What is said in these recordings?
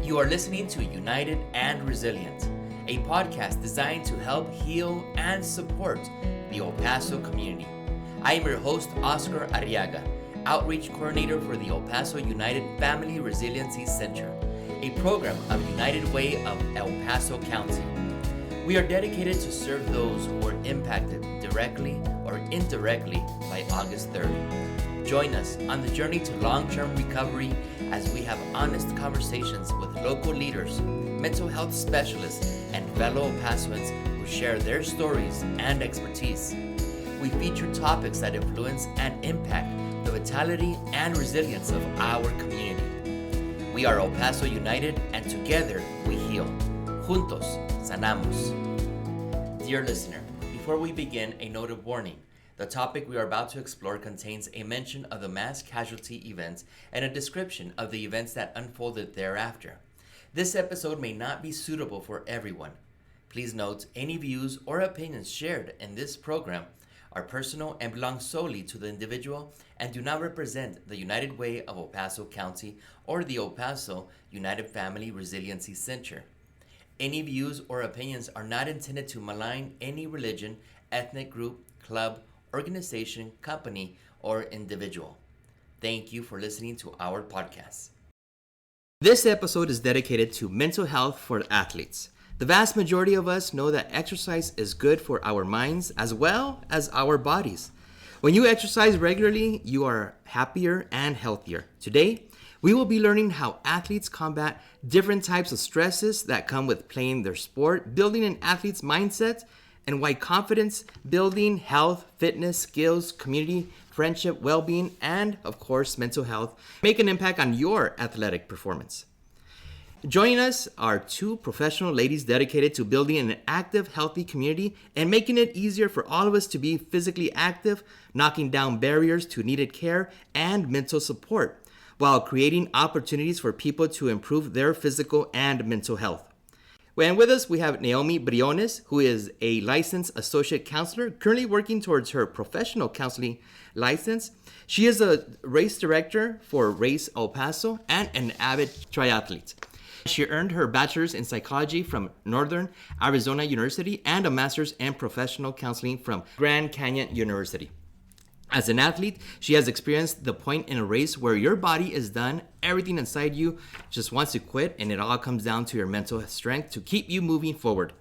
You are listening to United and Resilient, a podcast designed to help heal and support the El Paso community. I am your host, Oscar Arriaga, Outreach Coordinator for the El Paso United Family Resiliency Center, a program of United Way of El Paso County. We are dedicated to serve those who were impacted directly or indirectly by August 30. Join us on the journey to long-term recovery as we have honest conversations with local leaders, mental health specialists, and fellow El Pasoans who share their stories and expertise. We feature topics that influence and impact the vitality and resilience of our community. We are El Paso United, and together we heal. Juntos sanamos. Dear listener, before we begin, a note of warning. The topic we are about to explore contains a mention of the mass casualty events and a description of the events that unfolded thereafter. This episode may not be suitable for everyone. Please note, any views or opinions shared in this program are personal and belong solely to the individual and do not represent the United Way of El Paso County or the El Paso United Family Resiliency Center. Any views or opinions are not intended to malign any religion, ethnic group, club, organization, company, or individual. Thank you for listening to our podcast. This episode is dedicated to mental health for athletes. The vast majority of us know that exercise is good for our minds as well as our bodies. When you exercise regularly, you are happier and healthier. Today, we will be learning how athletes combat different types of stresses that come with playing their sport, building an athlete's mindset, and why confidence building, health, fitness, skills, community, friendship, well-being, and, of course, mental health make an impact on your athletic performance. Joining us are two professional ladies dedicated to building an active, healthy community and making it easier for all of us to be physically active, knocking down barriers to needed care and mental support, while creating opportunities for people to improve their physical and mental health. And with us, we have Naomi Briones, who is a licensed associate counselor, currently working towards her professional counseling license. She is a race director for Race El Paso and an avid triathlete. She earned her bachelor's in psychology from Northern Arizona University and a master's in professional counseling from Grand Canyon University. As an athlete, she has experienced the point in a race where your body is done, everything inside you just wants to quit, and it all comes down to your mental strength to keep you moving forward.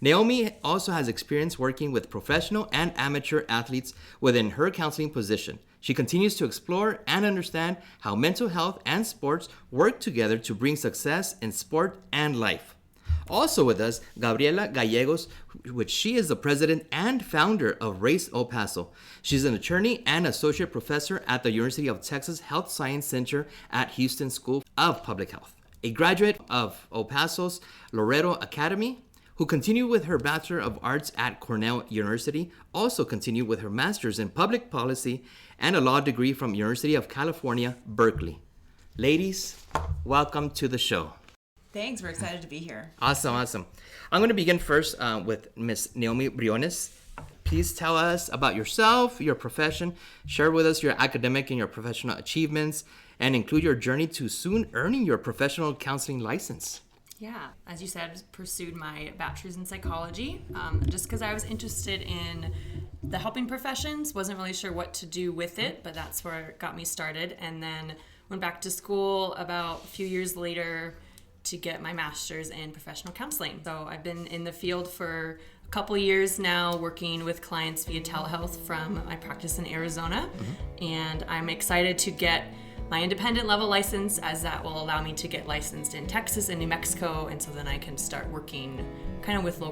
Naomi also has experience working with professional and amateur athletes within her counseling position. She continues to explore and understand how mental health and sports work together to bring success in sport and life. Also with us, Gabriela Gallegos, which she is the president and founder of Race El Paso. She's an attorney and associate professor at the University of Texas Health Science Center at Houston School of Public Health. A graduate of El Paso's Loreto Academy, who continued with her Bachelor of Arts at Cornell University, also continued with her Master's in Public Policy and a law degree from University of California, Berkeley. Ladies, welcome to the show. Thanks. We're excited to be here. Awesome. I'm going to begin first with Miss Naomi Briones. Please tell us about yourself, your profession, share with us your academic and your professional achievements, and include your journey to soon earning your professional counseling license. Yeah, as you said, pursued my bachelor's in psychology just because I was interested in the helping professions. Wasn't really sure what to do with it, but that's where it got me started. And then went back to school about a few years later to get my master's in professional counseling. So I've been in the field for a couple years now, working with clients via telehealth from my practice in Arizona. And I'm excited to get my independent level license, as that will allow me to get licensed in Texas and New Mexico, and so then I can start working kind of with the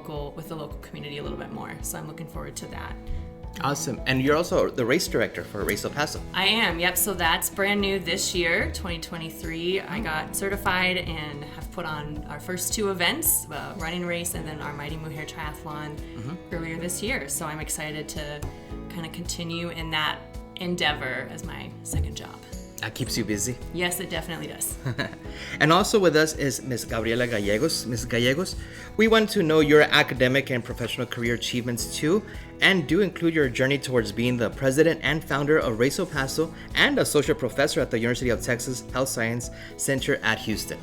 local community a little bit more. So I'm looking forward to that. Awesome. And you're also the race director for Race El Paso. I am, yep. So that's brand new this year, 2023. I got certified and have put on our first two events, running race and then our Mighty Mujer Triathlon earlier this year. So I'm excited to kind of continue in that endeavor as my second job. That keeps you busy? Yes, it definitely does. And also with us is Ms. Gabriela Gallegos. Ms. Gallegos, we want to know your academic and professional career achievements too, and do include your journey towards being the president and founder of Race El Paso and associate professor at the University of Texas Health Science Center at Houston.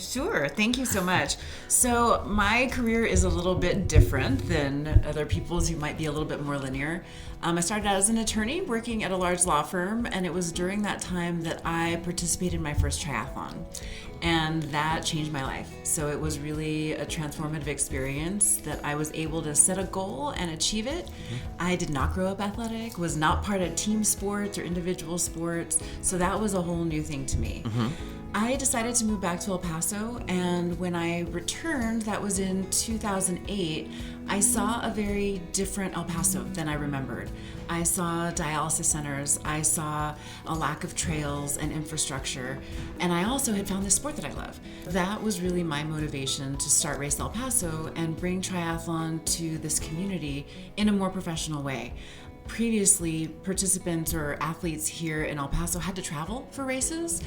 Sure. Thank you so much. So my career is a little bit different than other people's who might be a little bit more linear. I started out as an attorney working at a large law firm, and it was during that time that I participated in my first triathlon. And that changed my life. So it was really a transformative experience that I was able to set a goal and achieve it. I did not grow up athletic, was not part of team sports or individual sports. So that was a whole new thing to me. I decided to move back to El Paso, and when I returned, that was in 2008, I saw a very different El Paso than I remembered. I saw dialysis centers, I saw a lack of trails and infrastructure, and I also had found this sport that I love. That was really my motivation to start Race El Paso and bring triathlon to this community in a more professional way. Previously, participants or athletes here in El Paso had to travel for races,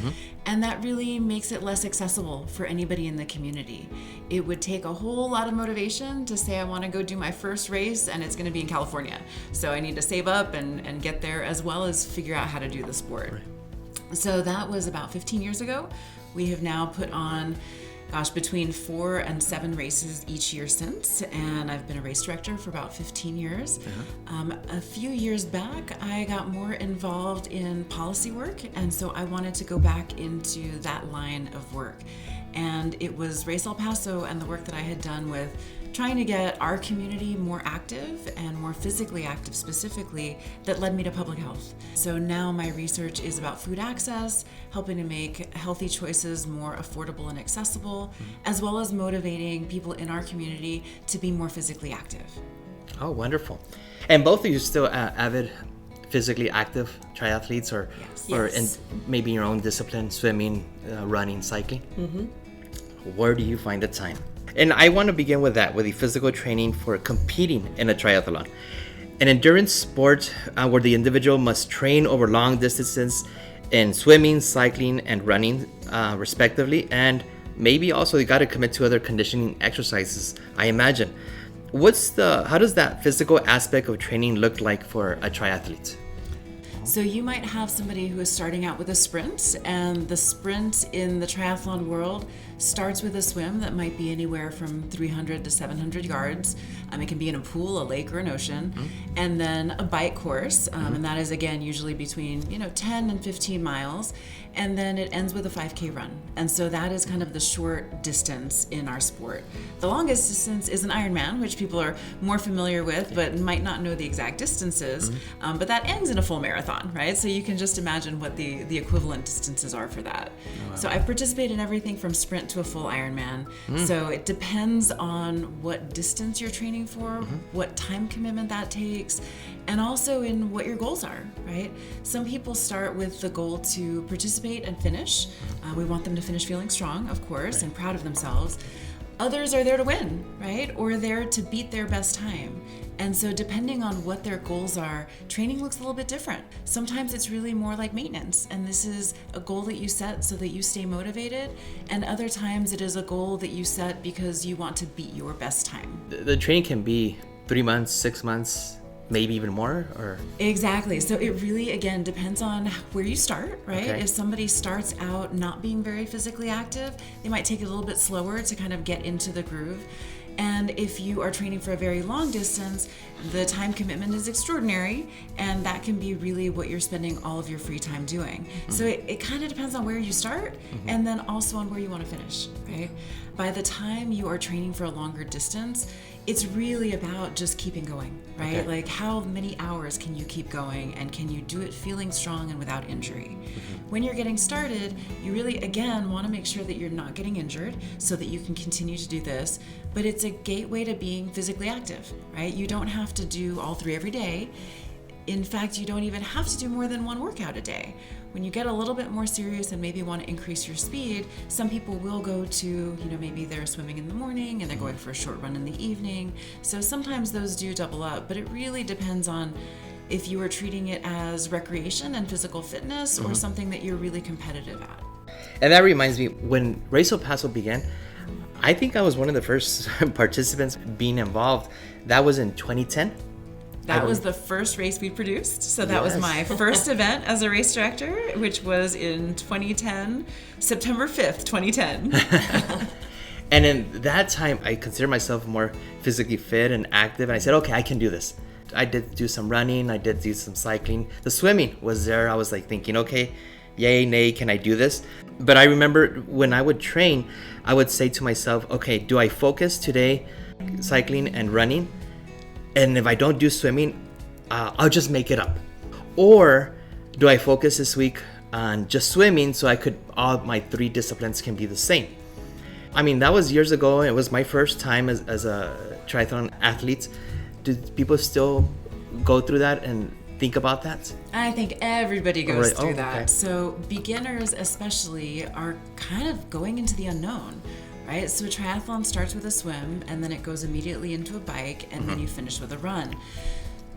and that really makes it less accessible for anybody in the community. It would take a whole lot of motivation to say I want to go do my first race and it's going to be in California. So I need to save up and get there, as well as figure out how to do the sport. Right. So that was about 15 years ago. We have now put on between 4 and 7 races each year since, and I've been a race director for about 15 years. A few years back, I got more involved in policy work, and so I wanted to go back into that line of work. And it was Race El Paso and the work that I had done with trying to get our community more active and more physically active specifically that led me to public health. So now my research is about food access, helping to make healthy choices more affordable and accessible, as well as motivating people in our community to be more physically active. Oh, wonderful. And both of you still avid physically active triathletes, or in maybe your own discipline, swimming, running, cycling? Where do you find the time? And I want to begin with that, with the physical training for competing in a triathlon. An endurance sport where the individual must train over long distances in swimming, cycling, and running, respectively. And maybe also you got to commit to other conditioning exercises, I imagine. How does that physical aspect of training look like for a triathlete? So you might have somebody who is starting out with a sprint, and the sprint in the triathlon world starts with a swim that might be anywhere from 300 to 700 yards. It can be in a pool, a lake, or an ocean. And then a bike course, and that is again usually between 10 and 15 miles. And then it ends with a 5K run. And so that is kind of the short distance in our sport. The longest distance is an Ironman, which people are more familiar with, but might not know the exact distances. But that ends in a full marathon, right? So you can just imagine what the equivalent distances are for that. Oh, wow. So I participate in everything from sprint to a full Ironman. So it depends on what distance you're training for, what time commitment that takes, and also in what your goals are, right? Some people start with the goal to participate and finish. We want them to finish feeling strong, of course, and proud of themselves. Others are there to win, right? Or there to beat their best time. And so depending on what their goals are, training looks a little bit different. Sometimes it's really more like maintenance, and this is a goal that you set so that you stay motivated. And other times it is a goal that you set because you want to beat your best time. The training can be 3 months, 6 months, maybe even more, or? Exactly. So it really, again, depends on where you start, right? Okay. If somebody starts out not being very physically active, they might take it a little bit slower to kind of get into the groove. And if you are training for a very long distance, the time commitment is extraordinary, and that can be really what you're spending all of your free time doing. So it kind of depends on where you start, and then also on where you want to finish, right? By the time you are training for a longer distance, it's really about just keeping going, right? Okay. Like how many hours can you keep going, and can you do it feeling strong and without injury? When you're getting started, you really, again, want to make sure that you're not getting injured so that you can continue to do this, but it's a gateway to being physically active, right? You don't have to do all 3 every day. In fact, you don't even have to do more than 1 workout a day. When you get a little bit more serious and maybe want to increase your speed, some people will go to, maybe they're swimming in the morning and they're going for a short run in the evening. So sometimes those do double up, but it really depends on if you are treating it as recreation and physical fitness or something that you're really competitive at. And that reminds me, when Race El Paso began, I think I was one of the first participants being involved. That was in 2010. That was the first race we produced. So that was my first event as a race director, which was in 2010, September 5th, 2010. And in that time, I consider myself more physically fit and active. And I said, okay, I can do this. I did do some running. I did do some cycling. The swimming was there. I was like thinking, okay, yay, nay, can I do this? But I remember when I would train, I would say to myself, okay, do I focus today cycling and running? And if I don't do swimming, I'll just make it up. Or do I focus this week on just swimming so all my 3 disciplines can be the same? I mean, that was years ago. It was my first time as a triathlon athlete. Do people still go through that and think about that? I think everybody goes through that. Okay. So beginners especially are kind of going into the unknown. Right? So a triathlon starts with a swim, and then it goes immediately into a bike, and then you finish with a run.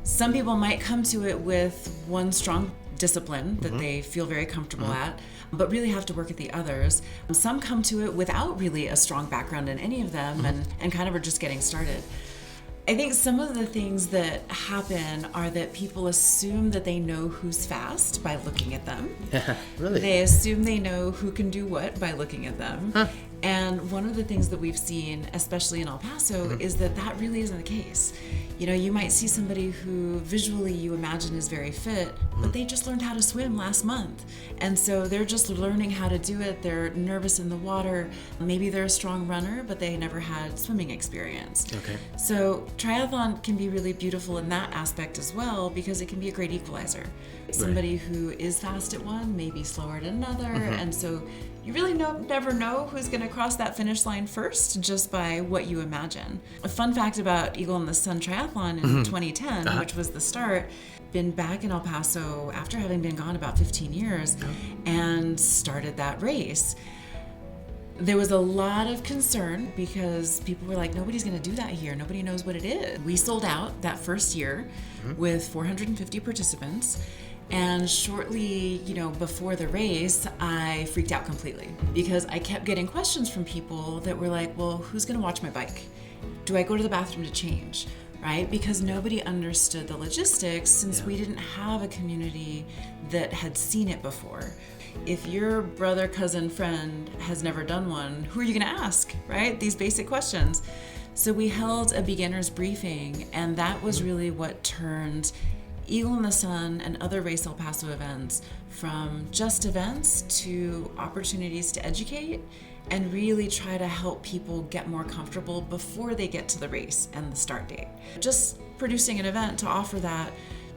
Some people might come to it with one strong discipline that they feel very comfortable at, but really have to work at the others. Some come to it without really a strong background in any of them and kind of are just getting started. I think some of the things that happen are that people assume that they know who's fast by looking at them. Really? They assume they know who can do what by looking at them. And one of the things that we've seen, especially in El Paso, is that really isn't the case. You know, you might see somebody who visually you imagine is very fit, but they just learned how to swim last month. And so they're just learning how to do it. They're nervous in the water. Maybe they're a strong runner, but they never had swimming experience. Okay. So triathlon can be really beautiful in that aspect as well, because it can be a great equalizer. Somebody who is fast at one may be slower at another. And so you really never know who's going to cross that finish line first just by what you imagine. A fun fact about Eagle in the Sun Triathlon in 2010, which was the start, been back in El Paso after having been gone about 15 years and started that race. There was a lot of concern because people were like, nobody's going to do that here. Nobody knows what it is. We sold out that first year with 450 participants. And shortly, before the race, I freaked out completely because I kept getting questions from people that were like, well, who's going to watch my bike? Do I go to the bathroom to change? Right? Because nobody understood the logistics since we didn't have a community that had seen it before. If your brother, cousin, friend has never done one, who are you going to ask? Right? These basic questions. So we held a beginner's briefing, and that was really what turned Eagle in the Sun and other Race El Paso events from just events to opportunities to educate and really try to help people get more comfortable before they get to the race and the start date. Just producing an event to offer that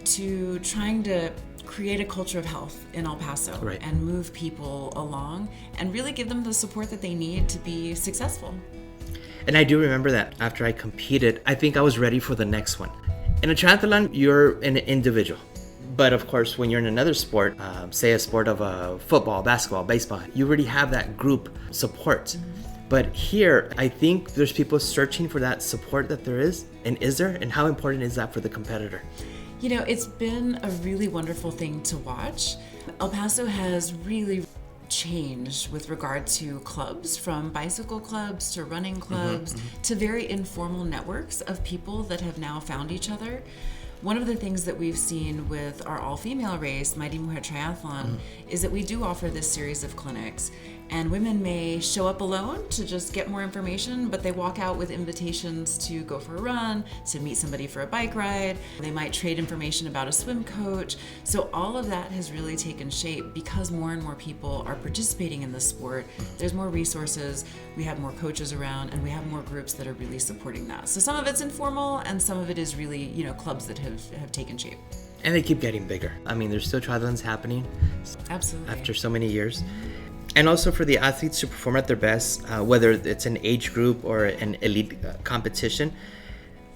to trying to create a culture of health in El Paso and move people along and really give them the support that they need to be successful. And I do remember that after I competed, I think I was ready for the next one. In a triathlon, you're an individual. But of course, when you're in another sport, say a sport of football, basketball, baseball, you already have that group support. But here, I think there's people searching for that support that there is. And is there? And how important is that for the competitor? It's been a really wonderful thing to watch. El Paso has really changed with regard to clubs, from bicycle clubs to running clubs to very informal networks of people that have now found each other. One of the things that we've seen with our all-female race, Mighty Mujer Triathlon, is that we do offer this series of clinics. And women may show up alone to just get more information, but they walk out with invitations to go for a run, to meet somebody for a bike ride. They might trade information about a swim coach. So all of that has really taken shape because more and more people are participating in this sport. There's more resources, we have more coaches around, and we have more groups that are really supporting that. So some of it's informal, and some of it is really, clubs that have taken shape. And they keep getting bigger. I mean, there's still triathlons happening. Absolutely. After so many years. And also for the athletes to perform at their best, whether it's an age group or an elite competition,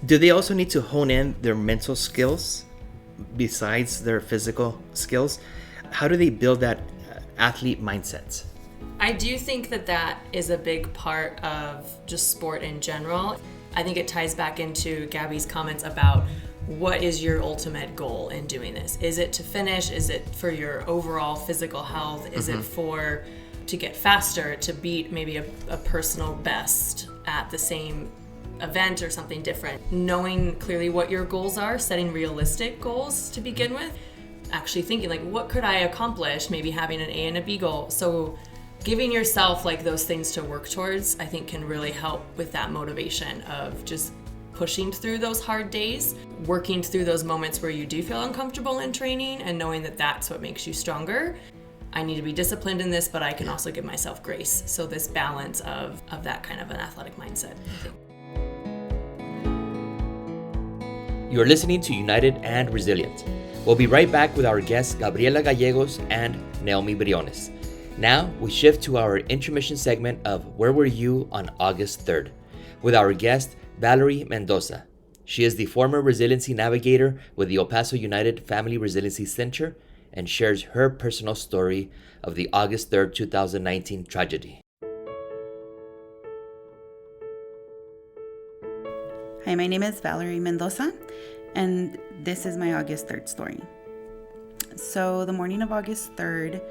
do they also need to hone in their mental skills besides their physical skills? How do they build that athlete mindset? I do think that is a big part of just sport in general. I think it ties back into Gabby's comments about what is your ultimate goal in doing this? Is it to finish? Is it for your overall physical health? Is it to get faster, to beat maybe a personal best at the same event or something different. Knowing clearly what your goals are, setting realistic goals to begin with, actually thinking like, what could I accomplish? Maybe having an A and a B goal. So giving yourself like those things to work towards, I think can really help with that motivation of just pushing through those hard days, working through those moments where you do feel uncomfortable in training, and knowing that that's what makes you stronger. I need to be disciplined in this, but I can also give myself grace. So this balance of that kind of an athletic mindset, I think. You're listening to United and Resilient. We'll be right back with our guests Gabriela Gallegos and Naomi Briones. Now we shift to our intermission segment of Where Were You on August 3rd with our guest Valerie Mendoza. She is the former resiliency navigator with the El Paso United Family Resiliency Center and shares her personal story of the August 3rd, 2019 tragedy. Hi, my name is Valerie Mendoza, and this is my August 3rd story. So the morning of August 3rd,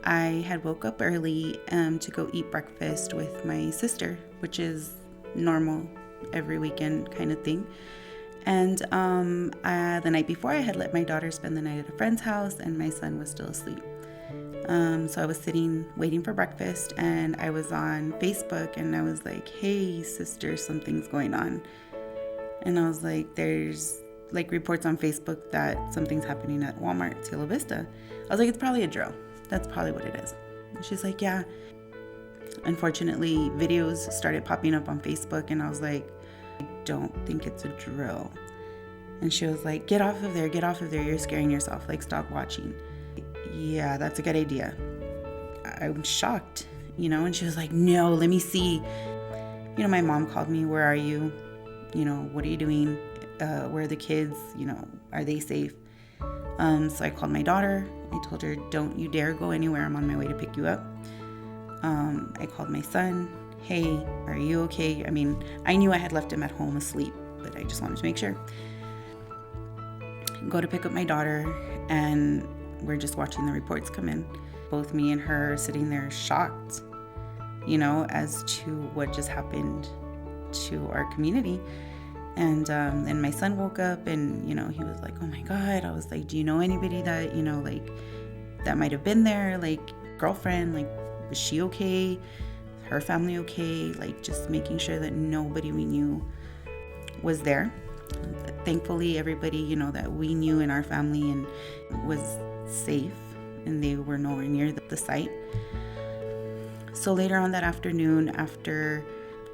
I had woke up early to go eat breakfast with my sister, which is normal every weekend kind of thing. And the night before, I had let my daughter spend the night at a friend's house, and my son was still asleep. So I was sitting waiting for breakfast, and I was on Facebook, and I was like, hey sister, something's going on. And I was like, there's like reports on Facebook that something's happening at Walmart, Cielo Vista. I was like, it's probably a drill. That's probably what it is. And she's like, yeah. Unfortunately, videos started popping up on Facebook, and I was like, I don't think it's a drill. And she was like, get off of there, you're scaring yourself, like stop watching. Yeah, that's a good idea. I'm shocked, and she was like, no, let me see. My mom called me, where are you? What are you doing? Where are the kids? Are they safe? So I called my daughter. I told her, don't you dare go anywhere. I'm on my way to pick you up. I called my son. Hey, are you okay? I mean, I knew I had left him at home asleep, but I just wanted to make sure. Go to pick up my daughter, and we're just watching the reports come in. Both me and her are sitting there shocked, as to what just happened to our community. And then my son woke up, and, he was like, oh my God. I was like, do you know anybody that, that might have been there? Like, girlfriend, like, was she okay? Her family okay? Like, just making sure that nobody we knew was there. Thankfully, everybody, that we knew in our family and was safe, and they were nowhere near the site. So later on that afternoon, after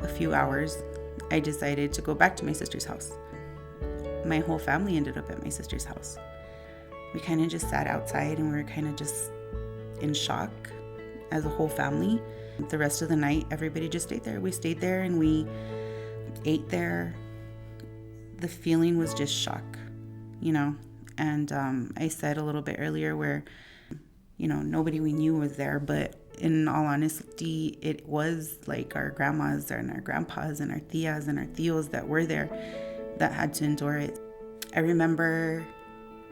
a few hours, I decided to go back to my sister's house. My whole family ended up at my sister's house. We kind of just sat outside, and we were kind of just in shock as a whole family. The rest of the night, everybody just stayed there. We stayed there, and we ate there. The feeling was just shock, and I said a little bit earlier where, nobody we knew was there, but in all honesty, it was like our grandmas and our grandpas and our tias and our tios that were there that had to endure it. I remember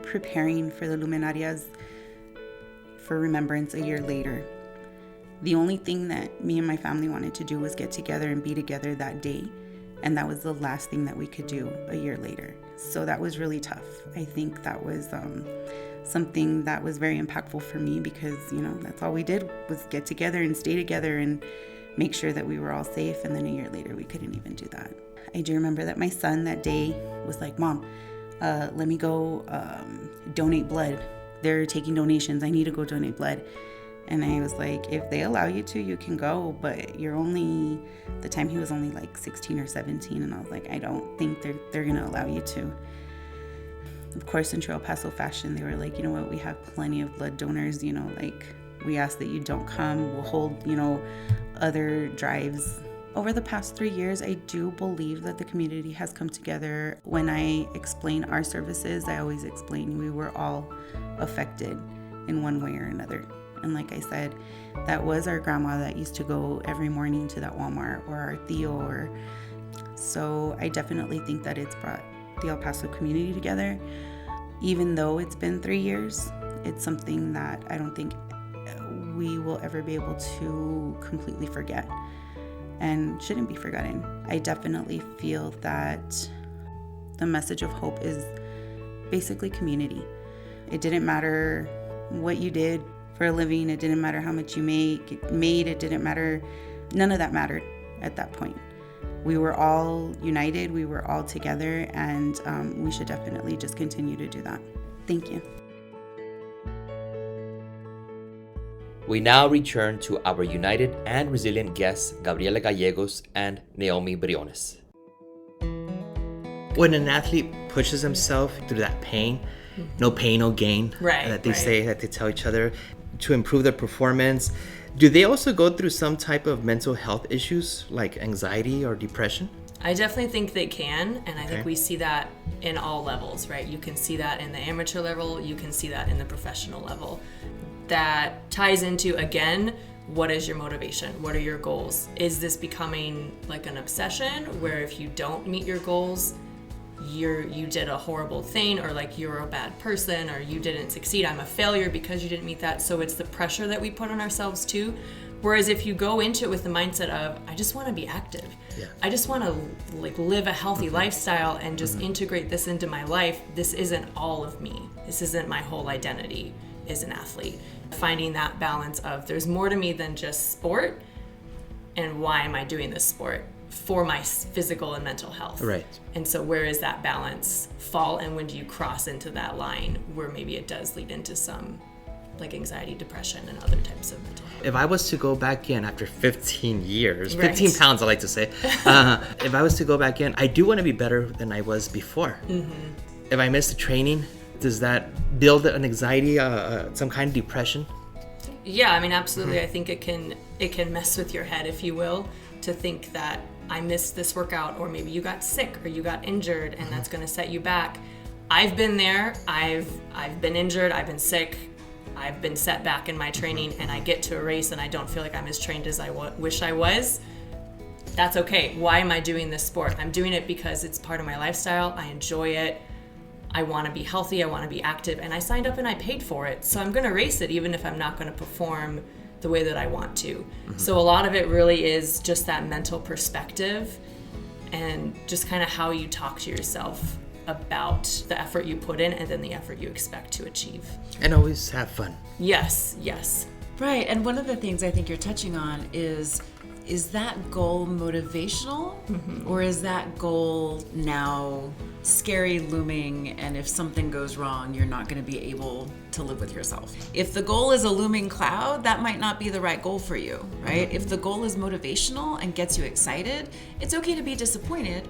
preparing for the luminarias for remembrance a year later. The only thing that me and my family wanted to do was get together and be together that day. And that was the last thing that we could do a year later. So that was really tough. I think that was something that was very impactful for me because, that's all we did was get together and stay together and make sure that we were all safe. And then a year later, we couldn't even do that. I do remember that my son that day was like, Mom, let me go donate blood. They're taking donations. I need to go donate blood. And I was like, if they allow you to, you can go, but the time he was only like 16 or 17. And I was like, I don't think they're going to allow you to. Of course, in true El Paso fashion, they were like, you know what, we have plenty of blood donors, like we ask that you don't come. We'll hold, other drives. Over the past 3 years, I do believe that the community has come together. When I explain our services, I always explain we were all affected in one way or another. And like I said, that was our grandma that used to go every morning to that Walmart, or our tío, so I definitely think that it's brought the El Paso community together. Even though it's been 3 years, it's something that I don't think we will ever be able to completely forget. and shouldn't be forgotten. I definitely feel that the message of hope is basically community. It didn't matter what you did for a living. It didn't matter how much you made. It didn't matter. None of that mattered at that point. We were all united. We were all together, and we should definitely just continue to do that. Thank you. We now return to our united and resilient guests, Gabriela Gallegos and Naomi Briones. When an athlete pushes himself through that pain, no pain, no gain, Right, that they right. say, that they tell each other, to improve their performance, do they also go through some type of mental health issues like anxiety or depression? I definitely think they can, and I think Okay. we see that in all levels, right? You can see that in the amateur level, you can see that in the professional level. That ties into, again, what is your motivation? What are your goals? Is this becoming like an obsession where if you don't meet your goals, you did a horrible thing, or like you're a bad person, or you didn't succeed, I'm a failure because you didn't meet that. So it's the pressure that we put on ourselves too. Whereas if you go into it with the mindset of, I just want to be active, I just want to like live a healthy lifestyle and just integrate this into my life, this isn't all of me, this isn't my whole identity as an athlete. Finding that balance of there's more to me than just sport, and why am I doing this sport? For my physical and mental health. Right. And so where is that balance fall, and when do you cross into that line where maybe it does lead into some like anxiety, depression, and other types of mental health? If I was to go back in after 15 years, Right. 15 pounds I like to say, if I was to go back in, I do want to be better than I was before. If I miss the training, does that build an anxiety, some kind of depression? Yeah, I mean, absolutely. I think it can mess with your head, if you will, to think that I missed this workout, or maybe you got sick or you got injured, and that's going to set you back. I've been there. I've been injured. I've been sick. I've been set back in my training, and I get to a race and I don't feel like I'm as trained as I wish I was. That's okay. Why am I doing this sport? I'm doing it because it's part of my lifestyle. I enjoy it. I want to be healthy. I want to be active, and I signed up and I paid for it. So I'm going to race it, even if I'm not going to perform the way that I want to. So a lot of it really is just that mental perspective, and just kind of how you talk to yourself about the effort you put in and then the effort you expect to achieve. And always have fun. Yes. Right, and one of the things I think you're touching on is that goal motivational, or is that goal now scary, looming, and if something goes wrong, you're not going to be able to live with yourself? If the goal is a looming cloud, that might not be the right goal for you, right? If the goal is motivational and gets you excited, it's okay to be disappointed,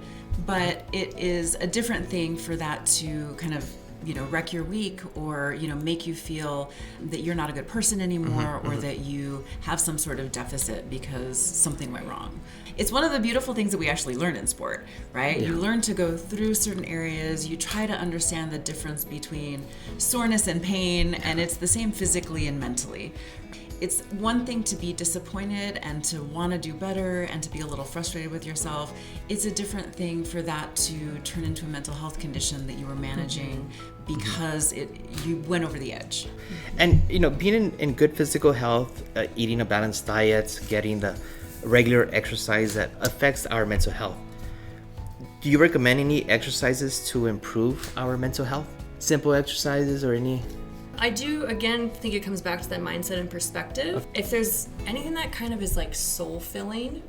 but it is a different thing for that to kind of wreck your week, or make you feel that you're not a good person anymore, or that you have some sort of deficit because something went wrong. It's one of the beautiful things that we actually learn in sport, right? You learn to go through certain areas, you try to understand the difference between soreness and pain, and it's the same physically and mentally. It's one thing to be disappointed and to want to do better and to be a little frustrated with yourself. It's a different thing for that to turn into a mental health condition that you were managing because you went over the edge. And being in good physical health, eating a balanced diet, getting the regular exercise that affects our mental health. Do you recommend any exercises to improve our mental health? Simple exercises or any? I do, again, think it comes back to that mindset and perspective. If there's anything that kind of is like soul-filling,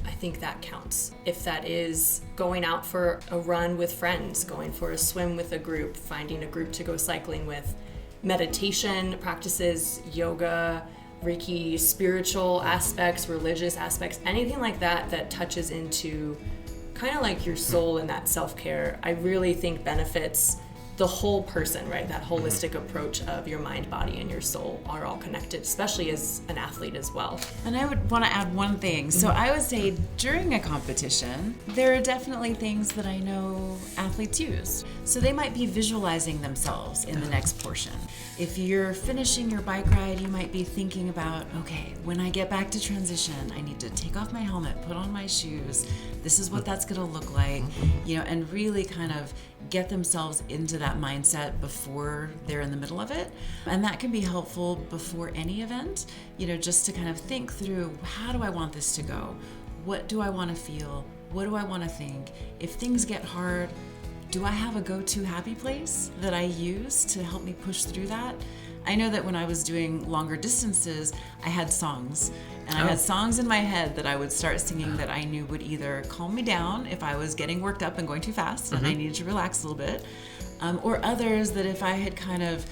I think that counts. If that is going out for a run with friends, going for a swim with a group, finding a group to go cycling with, meditation practices, yoga, Reiki, spiritual aspects, religious aspects, anything like that that touches into kind of like your soul and that self-care, I really think benefits the whole person, right? That holistic approach of your mind, body, and your soul are all connected, especially as an athlete as well. And I would want to add one thing. So I would say during a competition, there are definitely things that I know athletes use. So they might be visualizing themselves in the next portion. If you're finishing your bike ride, you might be thinking about, okay, when I get back to transition, I need to take off my helmet, put on my shoes. This is what that's going to look like, and really kind of get themselves into that mindset before they're in the middle of it. And that can be helpful before any event, just to kind of think through, how do I want this to go? what do I want to feel? What do I want to think? If things get hard, do I have a go-to happy place that I use to help me push through that? I know that when I was doing longer distances, I had songs. And I had songs in my head that I would start singing that I knew would either calm me down if I was getting worked up and going too fast and I needed to relax a little bit, or others that if I had kind of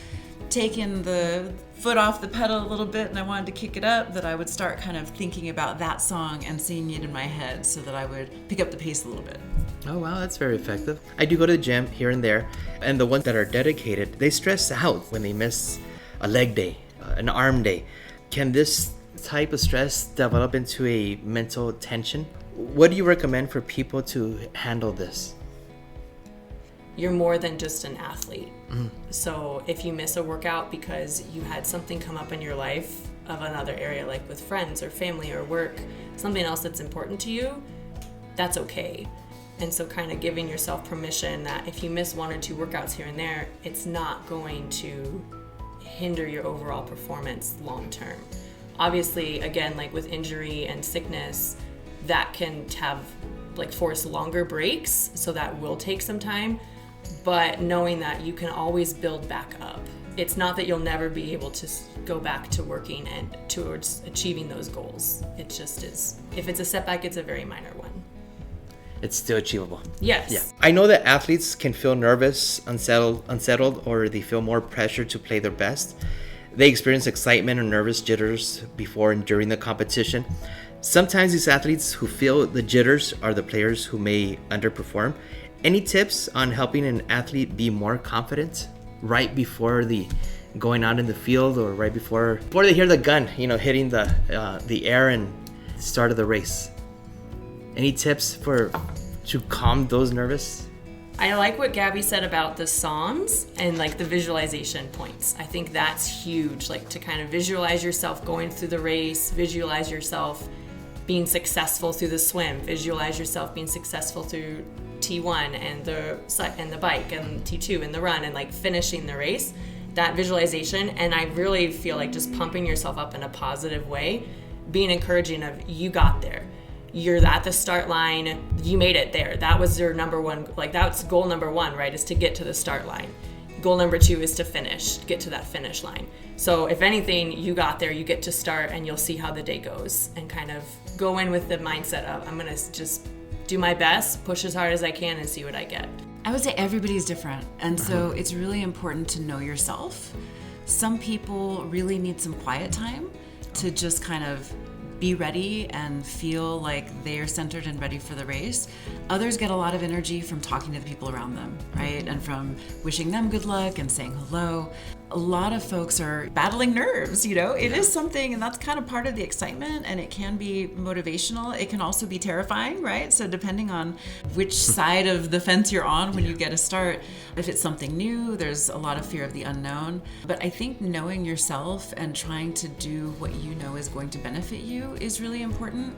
taken the foot off the pedal a little bit and I wanted to kick it up, that I would start kind of thinking about that song and singing it in my head so that I would pick up the pace a little bit. Oh wow, that's very effective. I do go to the gym here and there, and the ones that are dedicated, they stress out when they miss a leg day, an arm day. Can this type of stress develop into a mental tension? What do you recommend for people to handle this? You're more than just an athlete. So if you miss a workout because you had something come up in your life of another area, like with friends or family or work, something else that's important to you, that's okay. And so kind of giving yourself permission that if you miss 1 or 2 workouts here and there, it's not going to hinder your overall performance long term. Obviously, again, like with injury and sickness, that can have like force longer breaks, so that will take some time. But knowing that you can always build back up. It's not that you'll never be able to go back to working and towards achieving those goals. It just is. If it's a setback, it's a very minor one. It's still achievable. Yes. Yeah. I know that athletes can feel nervous, unsettled, or they feel more pressure to play their best. They experience excitement or nervous jitters before and during the competition. Sometimes these athletes who feel the jitters are the players who may underperform. Any tips on helping an athlete be more confident right before the going out in the field, or right before they hear the gun, hitting the air and start of the race? Any tips to calm those nervous? I like what Gabby said about the songs and like the visualization points. I think that's huge, like to kind of visualize yourself going through the race, visualize yourself being successful through the swim, visualize yourself being successful through T1 and the bike and T2 and the run, and like finishing the race. That visualization, and I really feel like just pumping yourself up in a positive way, being encouraging of you got there. You're at the start line, you made it there. That was your number one, like that's goal number 1, right? Is to get to the start line. Goal number 2 is to get to that finish line. So if anything, you got there, you get to start, and you'll see how the day goes, and kind of go in with the mindset of, I'm gonna just do my best, push as hard as I can, and see what I get. I would say everybody's different, and so it's really important to know yourself. Some people really need some quiet time to just kind of be ready and feel like they're centered and ready for the race. Others get a lot of energy from talking to the people around them, right? And from wishing them good luck and saying hello. A lot of folks are battling nerves, It is something, and that's kind of part of the excitement, and it can be motivational. It can also be terrifying, right? So depending on which side of the fence you're on when you get a start, if it's something new, there's a lot of fear of the unknown. But I think knowing yourself and trying to do what you know is going to benefit you is really important.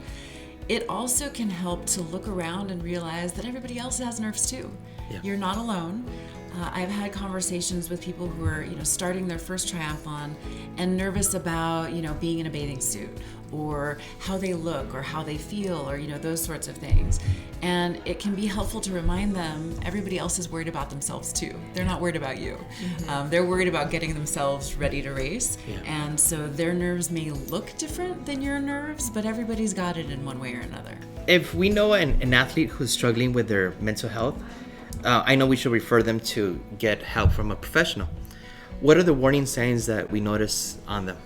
It also can help to look around and realize that everybody else has nerves too. Yeah. You're not alone. I've had conversations with people who are, starting their first triathlon and nervous about, being in a bathing suit, or how they look, or how they feel, or, those sorts of things. And it can be helpful to remind them everybody else is worried about themselves too. They're not worried about you. Mm-hmm. They're worried about getting themselves ready to race. Yeah. And so their nerves may look different than your nerves, but everybody's got it in one way or another. If we know an athlete who's struggling with their mental health, I know we should refer them to get help from a professional. What are the warning signs that we notice on them?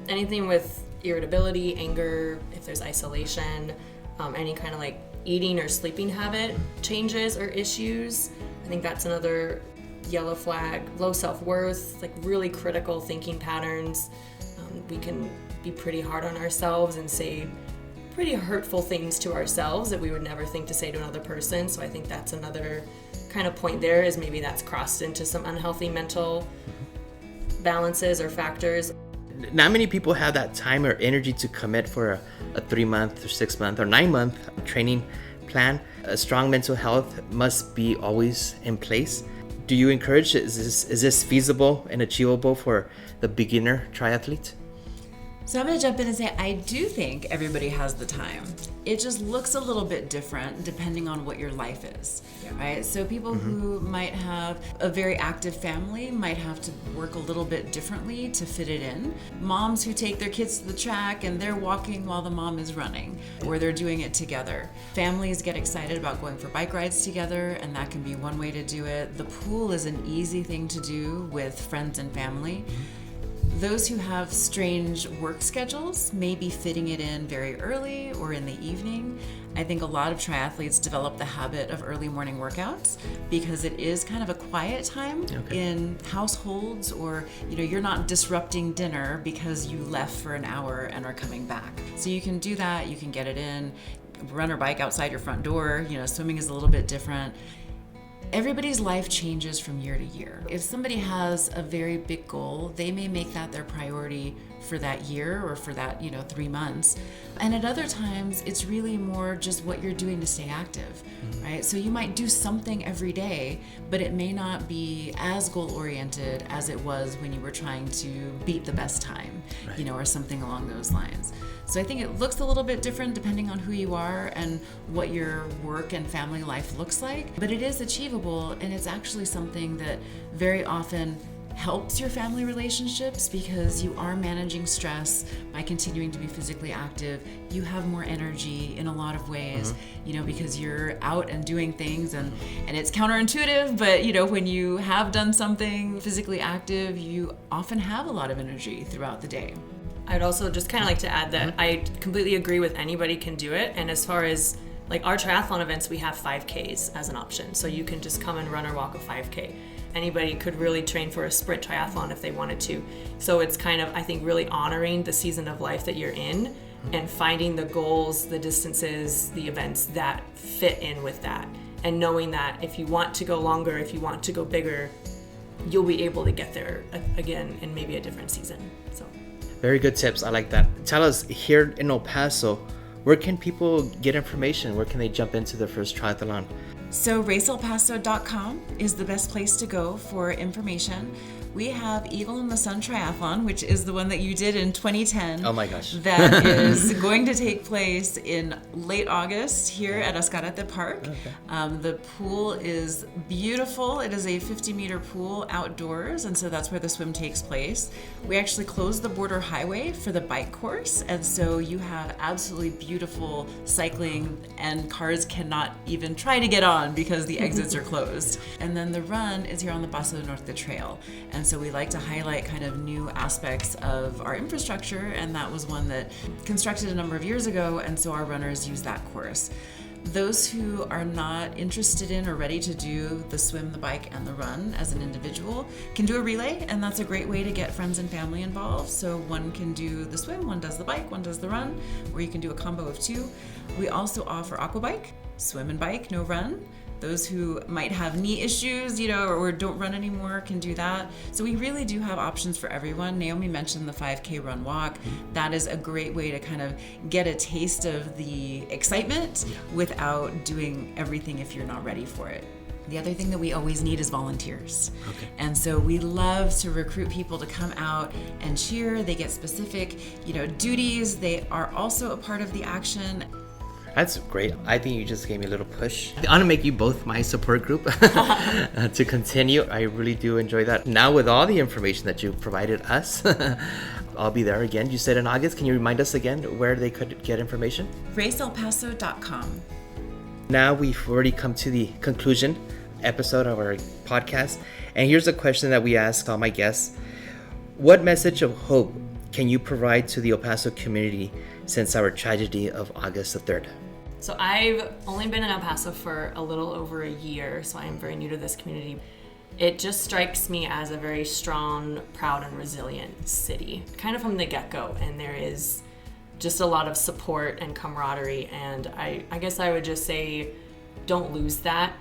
Anything with irritability, anger, if there's isolation, any kind of like eating or sleeping habit changes or issues. I think that's another yellow flag. Low self-worth, like really critical thinking patterns. We can be pretty hard on ourselves and say pretty hurtful things to ourselves that we would never think to say to another person. So I think that's another kind of point there, is maybe that's crossed into some unhealthy mental balances or factors. Not many people have that time or energy to commit for a 3-month or 6-month or 9-month training plan. A strong mental health must be always in place. Do you encourage, is this feasible and achievable for the beginner triathlete? So I'm going to jump in and say I do think everybody has the time. It just looks a little bit different depending on what your life is, right? So people who might have a very active family might have to work a little bit differently to fit it in. Moms who take their kids to the track and they're walking while the mom is running, or they're doing it together. Families get excited about going for bike rides together, and that can be one way to do it. The pool is an easy thing to do with friends and family. Those who have strange work schedules may be fitting it in very early or in the evening. I think a lot of triathletes develop the habit of early morning workouts because it is kind of a quiet time in households, or you're not disrupting dinner because you left for an hour and are coming back. So you can do that, you can get it in, run or bike outside your front door. Swimming is a little bit different. Everybody's life changes from year to year. If somebody has a very big goal, they may make that their priority for that year or for that 3 months. And at other times, it's really more just what you're doing to stay active, right? So you might do something every day, but it may not be as goal-oriented as it was when you were trying to beat the best time, or something along those lines. So I think it looks a little bit different depending on who you are and what your work and family life looks like, but it is achievable, and it's actually something that very often helps your family relationships because you are managing stress by continuing to be physically active. You have more energy in a lot of ways, because you're out and doing things, and it's counterintuitive, but when you have done something physically active, you often have a lot of energy throughout the day. I'd also just kind of like to add that I completely agree with anybody can do it. And as far as like our triathlon events, we have 5Ks as an option. So you can just come and run or walk a 5K. Anybody could really train for a sprint triathlon if they wanted to. So it's kind of, I think, really honoring the season of life that you're in and finding the goals, the distances, the events that fit in with that. And knowing that if you want to go longer, if you want to go bigger, you'll be able to get there again in maybe a different season. So. Very good tips. I like that. Tell us, here in El Paso, where can people get information? Where can they jump into their first triathlon? So raceelpaso.com is the best place to go for information. We have Eagle in the Sun Triathlon, which is the one that you did in 2010. Oh my gosh. That is going to take place in late August here at Ascarate Park. Okay. The pool is beautiful. It is a 50-meter pool outdoors, and so that's where the swim takes place. We actually closed the border highway for the bike course, and so you have absolutely beautiful cycling, and cars cannot even try to get on because the exits are closed. And then the run is here on the Paso Norte Trail. And so we like to highlight kind of new aspects of our infrastructure, and that was one that constructed a number of years ago, and so our runners use that course. Those who are not interested in or ready to do the swim, the bike, and the run as an individual can do a relay, and that's a great way to get friends and family involved. So one can do the swim, one does the bike, one does the run, or you can do a combo of two. We also offer aquabike, swim and bike, no run. Those who might have knee issues, or don't run anymore can do that. So we really do have options for everyone. Naomi mentioned the 5K run walk. That is a great way to kind of get a taste of the excitement without doing everything if you're not ready for it. The other thing that we always need is volunteers. Okay. And so we love to recruit people to come out and cheer. They get specific, duties. They are also a part of the action. That's great. I think you just gave me a little push. I want to make you both my support group to continue. I really do enjoy that. Now with all the information that you provided us, I'll be there again. You said in August. Can you remind us again where they could get information? raceelpaso.com. Now we've already come to the conclusion episode of our podcast. And here's a question that we asked all my guests. What message of hope can you provide to the El Paso community since our tragedy of August the 3rd? So I've only been in El Paso for a little over a year, so I am very new to this community. It just strikes me as a very strong, proud, and resilient city, kind of from the get-go, and there is just a lot of support and camaraderie, and I guess I would just say don't lose that.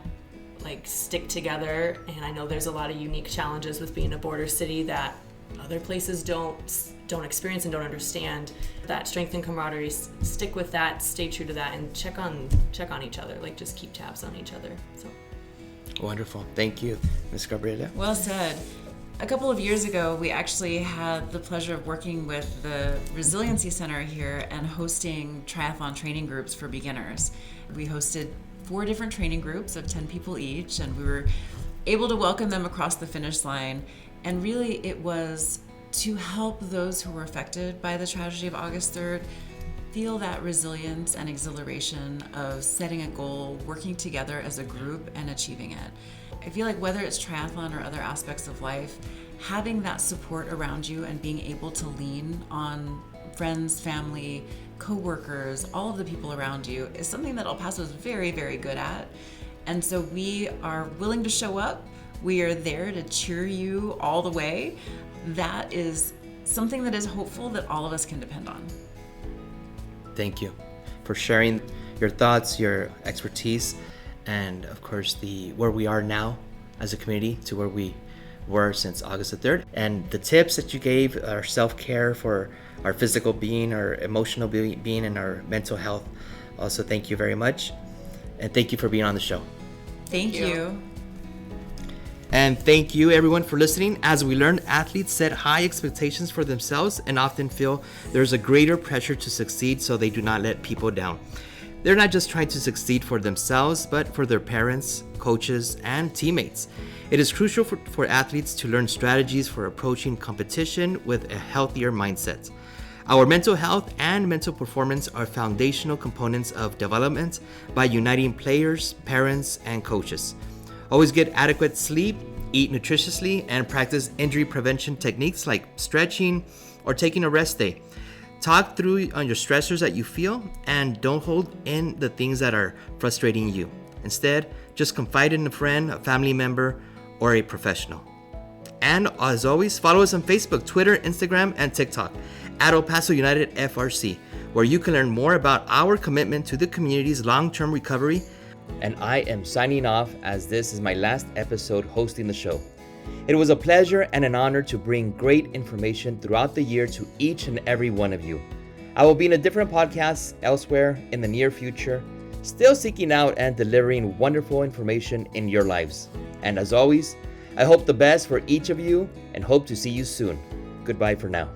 Like, stick together, and I know there's a lot of unique challenges with being a border city that other places don't experience and don't understand. That strength and camaraderie, stick with that, stay true to that, and check on each other. Like, just keep tabs on each other. So wonderful. Thank you, Ms. Gabriela. Well said. A couple of years ago, we actually had the pleasure of working with the Resiliency Center here and hosting triathlon training groups for beginners. We hosted 4 different training groups of 10 people each, and we were able to welcome them across the finish line. And really, it was to help those who were affected by the tragedy of August 3rd feel that resilience and exhilaration of setting a goal, working together as a group, and achieving it. I feel like whether it's triathlon or other aspects of life, having that support around you and being able to lean on friends, family, co-workers, all of the people around you is something that El Paso is very, very good at. And so we are willing to show up. We are there to cheer you all the way. That is something that is hopeful that all of us can depend on. Thank you for sharing your thoughts, your expertise, and of course where we are now as a community to where we were since August the 3rd. And the tips that you gave, our self-care for our physical being, our emotional being, and our mental health. Also, thank you very much. And thank you for being on the show. Thank you. And thank you everyone for listening. As we learned, athletes set high expectations for themselves and often feel there's a greater pressure to succeed, so they do not let people down. They're not just trying to succeed for themselves, but for their parents, coaches, and teammates. It is crucial for athletes to learn strategies for approaching competition with a healthier mindset. Our mental health and mental performance are foundational components of development by uniting players, parents, and coaches. Always get adequate sleep, eat nutritiously, and practice injury prevention techniques like stretching or taking a rest day. Talk through on your stressors that you feel, and don't hold in the things that are frustrating you. Instead, just confide in a friend, a family member, or a professional. And as always, follow us on Facebook, Twitter, Instagram, and TikTok at El Paso United FRC, where you can learn more about our commitment to the community's long-term recovery. And I am signing off, as this is my last episode hosting the show. It was a pleasure and an honor to bring great information throughout the year to each and every one of you. I will be in a different podcast elsewhere in the near future, still seeking out and delivering wonderful information in your lives. And as always, I hope the best for each of you and hope to see you soon. Goodbye for now.